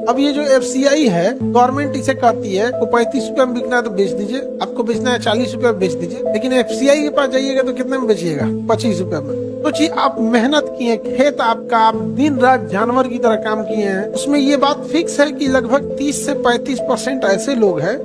अब ये जो FCI है, गवर्नमेंट इसे कहती है को 35 रुपए में बिकना है तो बेच दीजिए, आपको बेचना है 40 रुपए में बेच दीजिए, लेकिन FCI के पास जाइएगा तो कितने में बेचिएगा? 25 रुपए में। सोचिए, आप मेहनत किए, खेत आपका, आप दिन रात जानवर की तरह काम किए हैं, उसमें ये बात फिक्स है कि लगभग 30 से 35% ऐसे लोग हैं।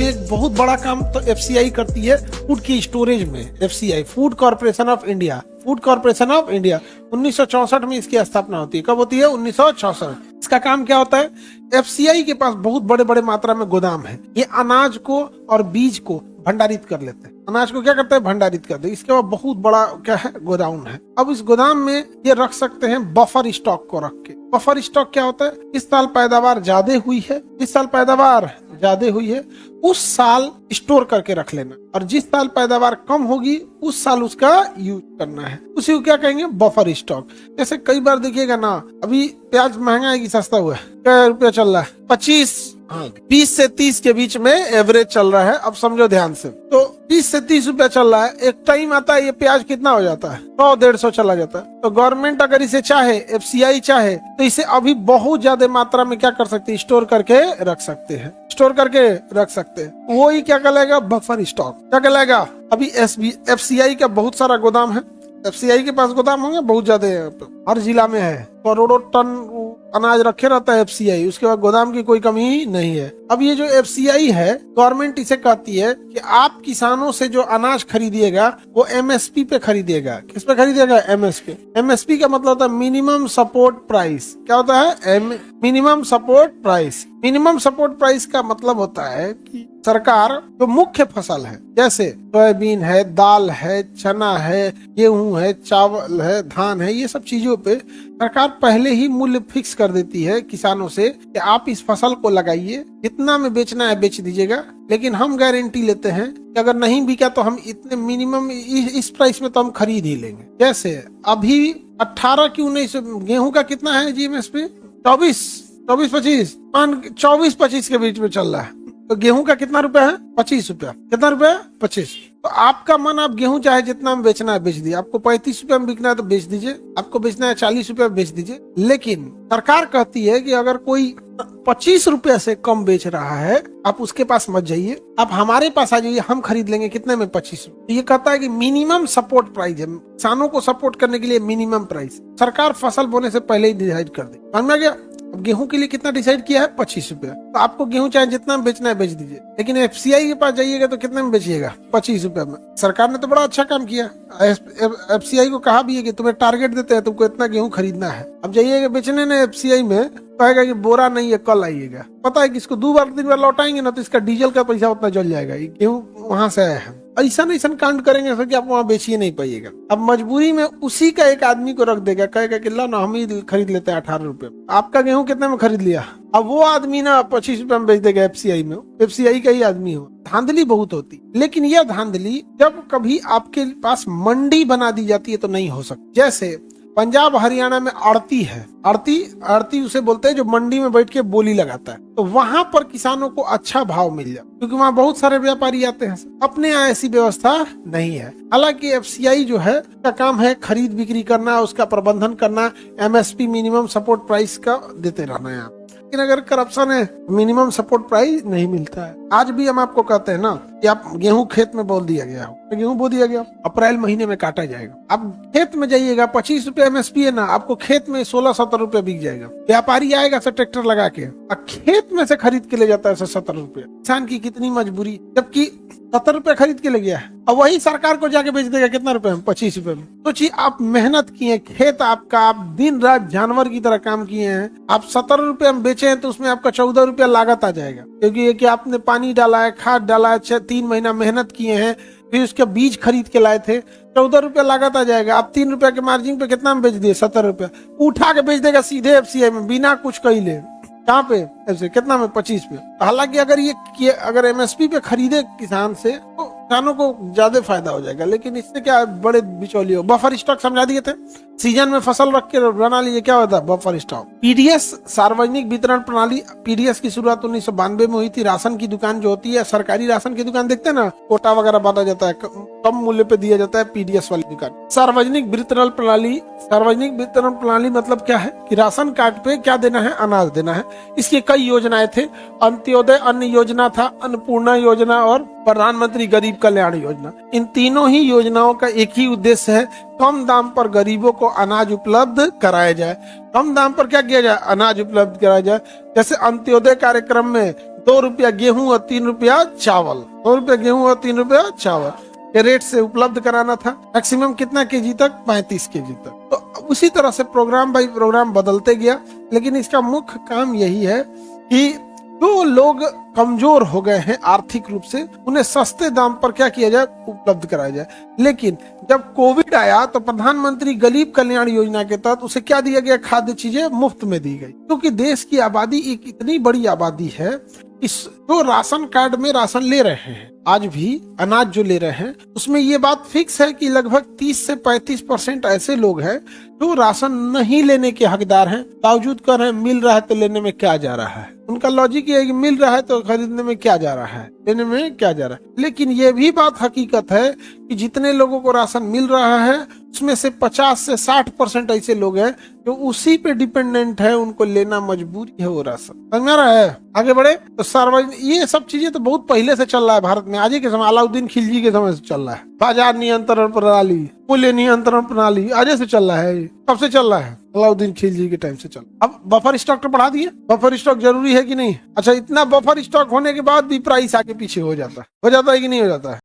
एक बहुत बड़ा काम तो FCI करती है फूड की स्टोरेज में। FCI food corporation of India, food corporation of India 1964 में इसकी स्थापना होती है। कब होती है? 1964। इसका काम क्या होता है? FCI के पास बहुत बड़े बड़े मात्रा में गोदाम है। ये अनाज को और बीज को भंडारित कर लेते हैं। अनाज को क्या करते हैं? भंडारित करते हैं। इसके बाद बहुत बड़ा क्या है? गोदाम है। अब इस गोदाम में ये रख सकते हैं बफर स्टॉक को रख के। बफर स्टॉक क्या होता है? इस साल पैदावार ज्यादा हुई है, इस साल पैदावार ज्यादा हुई है, उस साल स्टोर करके रख लेना, और जिस साल पैदावार कम होगी उस साल उसका यूज करना है। उसी को क्या कहेंगे? Buffer stock. जैसे कई बार देखिएगा ना, अभी प्याज महंगा है कि सस्ता हुआ है? क्या रुपया चल रहा है? 20 से 30 के बीच में एवरेज चल रहा है। अब समझो ध्यान से, तो 20 से 30 रुपया चल रहा है। एक टाइम आता है ये प्याज कितना हो जाता है? 100-150 चला जाता है। तो गवर्नमेंट अगर इसे चाहे, FCI चाहे, तो इसे अभी बहुत ज्यादा मात्रा में क्या कर सकती है? स्टोर करके रख सकते हैं, स्टोर करके रख सकते हैं। वो ही क्या कहलाएगा? Buffer stock. क्या कहलाएगा? अभी FCI का बहुत सारा गोदाम है। FCI के पास गोदाम होंगे बहुत ज्यादा, हर जिला में है, करोड़ों टन अनाज रखे रहता है FCI। उसके बाद गोदाम की कोई कमी नहीं है। अब ये जो FCI है, गवर्नमेंट इसे कहती है कि आप किसानों से जो अनाज खरीदिएगा वो MSP पे खरीदिएगा। किस पे खरीदिएगा? MSP। MSP का मतलब होता है मिनिमम सपोर्ट प्राइस। क्या होता है? Minimum support price. Minimum support price का मतलब होता है कि सरकार जो मुख्य फसल है, जैसे सोयाबीन है, दाल है, चना है, गेहूं है, चावल है, धान है, ये सब चीजों पे सरकार पहले ही मूल्य फिक्स कर देती है किसानों से कि आप इस फसल को लगाइए, इतना में बेचना है बेच दीजिएगा, लेकिन हम गारंटी लेते हैं कि अगर नहीं बिका तो हम इतने मिनिमम इस प्राइस में तो हम खरीद ही लेंगे। जैसे अभी 18 की 19 गेहूं का कितना है GMSP? 24-25 के बीच में चल रहा है। तो गेहूं का कितना रुपया है? 25 रुपया। कितना रुपया? 25। तो आपका मन, आप गेहूं चाहे जितना में बेचना है बेच दीजिए, आपको 35 रुपया में बिकना है तो बेच दीजिए, आपको बेचना है 40 रुपया में बेच दीजिए। लेकिन सरकार कहती है कि अगर कोई 25 रुपया से कम बेच रहा है, आप उसके पास मत जाइए, आप हमारे पास आ जाइए, हम खरीद लेंगे। कितने में? 25 रुपये। ये कहता है कि मिनिमम सपोर्ट प्राइस है, किसानों को सपोर्ट करने के लिए मिनिमम प्राइस सरकार फसल बोने से पहले ही डिसाइड कर दे। समझ में आ गया? अब गेहूं के लिए कितना डिसाइड किया है? 25 रुपया। तो आपको गेहूं चाहे जितना बेचना है बेच दीजिए, लेकिन FCI के पास जाइएगा तो कितने में बेचिएगा? 25 रुपया में। सरकार ने तो बड़ा अच्छा काम किया। FCI को कहा भी है कि तुम्हें टारगेट देते हैं, तुमको इतना गेहूं खरीदना है। अब जाइएगा बेचने ने FCI में, कहेगा कि बोरा नहीं है, कल आइएगा। पता है कि इसको 2-3 बार लौटाएंगे ना तो इसका डीजल का पैसा उतना जल जाएगा। गेहूं वहां से आया है। ऐसा कांड करेंगे सर कि आप वहाँ बेचिए नहीं पाइएगा। अब मजबूरी में उसी का एक आदमी को रख देगा, कहेगा कि ला ना हम ही खरीद लेते हैं 18 रुपए। आपका गेहूं कितने में खरीद लिया? अब वो आदमी ना 25 रुपए में बेच देगा FCI में। FCI का ही आदमी हो। धांधली बहुत होती, लेकिन यह धांधली जब कभी आपके पास मंडी बना दी जाती है तो नहीं हो सकती। जैसे पंजाब हरियाणा में आड़ती है, आड़ती उसे बोलते हैं जो मंडी में बैठ के बोली लगाता है, तो वहां पर किसानों को अच्छा भाव मिल जाए, क्योंकि वहां बहुत सारे व्यापारी आते हैं। अपने यहाँ ऐसी व्यवस्था नहीं है। हालांकि FCI जो है का काम है खरीद बिक्री करना, उसका प्रबंधन करना, MSP मिनिमम सपोर्ट प्राइस का देते रहना है। लेकिन अगर करप्शन है, मिनिमम सपोर्ट प्राइस नहीं मिलता है। आज भी हम आपको कहते हैं ना कि आप गेहूं खेत में बो दिया गया हो, गेहूं बो दिया गया, अप्रैल महीने में काटा जाएगा। आप खेत में जाइएगा, 25 रुपया MSP है ना, आपको खेत में 16-17 रुपया बिक जाएगा। व्यापारी आएगा सर ट्रैक्टर लगा के, खेत में से खरीद के ले जाता है 17 रुपया। किसान की कितनी मजबूरी, जबकि 70 रुपया खरीद के ले गया है, और वही सरकार को जाके बेच देगा कितना रुपए में? 25 रुपए में। सोचिए, आप मेहनत किए, खेत आपका, आप दिन रात जानवर की तरह काम किए हैं, आप 17 रुपए में बेचे हैं तो उसमें आपका 14 रुपया लागत आ जाएगा, क्योंकि ये कि आपने पानी डाला है, खाद डाला है, 3 महीना मेहनत किए हैं, फिर उसके बीज खरीद के लाए थे, 14 रुपया लागत आ जाएगा। आप 3 रुपया के मार्जिन पे कितना में बेच दिए? 70 रुपया। उठा के बेच देगा सीधे FCI में बिना कुछ कहिले। कहाँ पे? ऐसे कितना में? 25 पे। हालांकि अगर MSP पे खरीदे किसान से तो किसानों को ज्यादा फायदा हो जाएगा, लेकिन इससे क्या है, बड़े बिचौलिए बफर स्टॉक समझा दिए थे, सीजन में फसल रख के बना लीजिए, क्या होता है बफर स्टॉक। पीडीएस सार्वजनिक वितरण प्रणाली, पीडीएस की शुरुआत 1992 में हुई थी। राशन की दुकान जो होती है, सरकारी राशन की दुकान देखते हैं ना, कोटा वगैरह बांटा जाता है, कम मूल्य पे दिया जाता है, पीडीएस वाली दुकान। सार्वजनिक वितरण प्रणाली, सार्वजनिक वितरण प्रणाली मतलब क्या है कि राशन कार्ड पे क्या देना है, अनाज देना है। इसकी कई योजनाएं थे, अंत्योदय अन्न योजना था, अन्नपूर्णा योजना और प्रधानमंत्री गरीब कल्याण योजना। इन तीनों ही योजनाओं का एक ही उद्देश्य है, कम दाम पर गरीबों को अनाज उपलब्ध कराया जाए। कम दाम पर क्या किया जाए, अनाज उपलब्ध कराया जाए। जैसे अंत्योदय कार्यक्रम में 2 रुपया गेहूं और 3 रुपया चावल, 2 रुपया गेहूं और 3 रुपया चावल के रेट से उपलब्ध कराना था। मैक्सिमम कितना केजी तक, 35 केजी तक। तो उसी तरह से प्रोग्राम बाई प्रोग्राम बदलते गया, लेकिन इसका मुख्य काम यही है कि जो लोग कमजोर हो गए हैं आर्थिक रूप से, उन्हें सस्ते दाम पर क्या किया जाए, उपलब्ध कराया जाए। लेकिन जब कोविड आया तो प्रधानमंत्री गरीब कल्याण योजना के तहत उसे क्या दिया गया, खाद्य चीजें मुफ्त में दी गई। क्योंकि देश की आबादी एक इतनी बड़ी आबादी है, इस जो राशन कार्ड में राशन ले रहे हैं, आज भी अनाज जो ले रहे हैं, उसमें ये बात फिक्स है कि लगभग 30 से 35% ऐसे लोग हैं जो राशन नहीं लेने के हकदार हैं, बावजूद कर रहे हैं मिल रहा है तो लेने में क्या जा रहा है। उनका लॉजिक ये है कि मिल रहा है तो खरीदने में क्या जा रहा है, लेने में क्या जा रहा है। लेकिन ये भी बात हकीकत है कि जितने लोगों को राशन मिल रहा है, उसमें से 50 से 60% ऐसे लोग हैं जो उसी पे डिपेंडेंट है, उनको लेना मजबूरी है वो राशन। समझ में आ रहा है? आगे बढ़े तो सार्वजनिक, ये सब चीजें तो बहुत पहले से चल रहा है भारत में, आज ही के समय, अलाउद्दीन खिलजी के समय से चल रहा है। बाजार नियंत्रण प्रणाली, मूल्य नियंत्रण प्रणाली आज से चल रहा है, कब से चल रहा है, अलाउद्दीन खिलजी के टाइम से चल। अब बफर स्टॉक तो बढ़ा दिए, बफर स्टॉक जरूरी है कि नहीं? अच्छा, इतना बफर स्टॉक होने के बाद भी प्राइस आगे पीछे हो जाता है कि नहीं हो जाता है?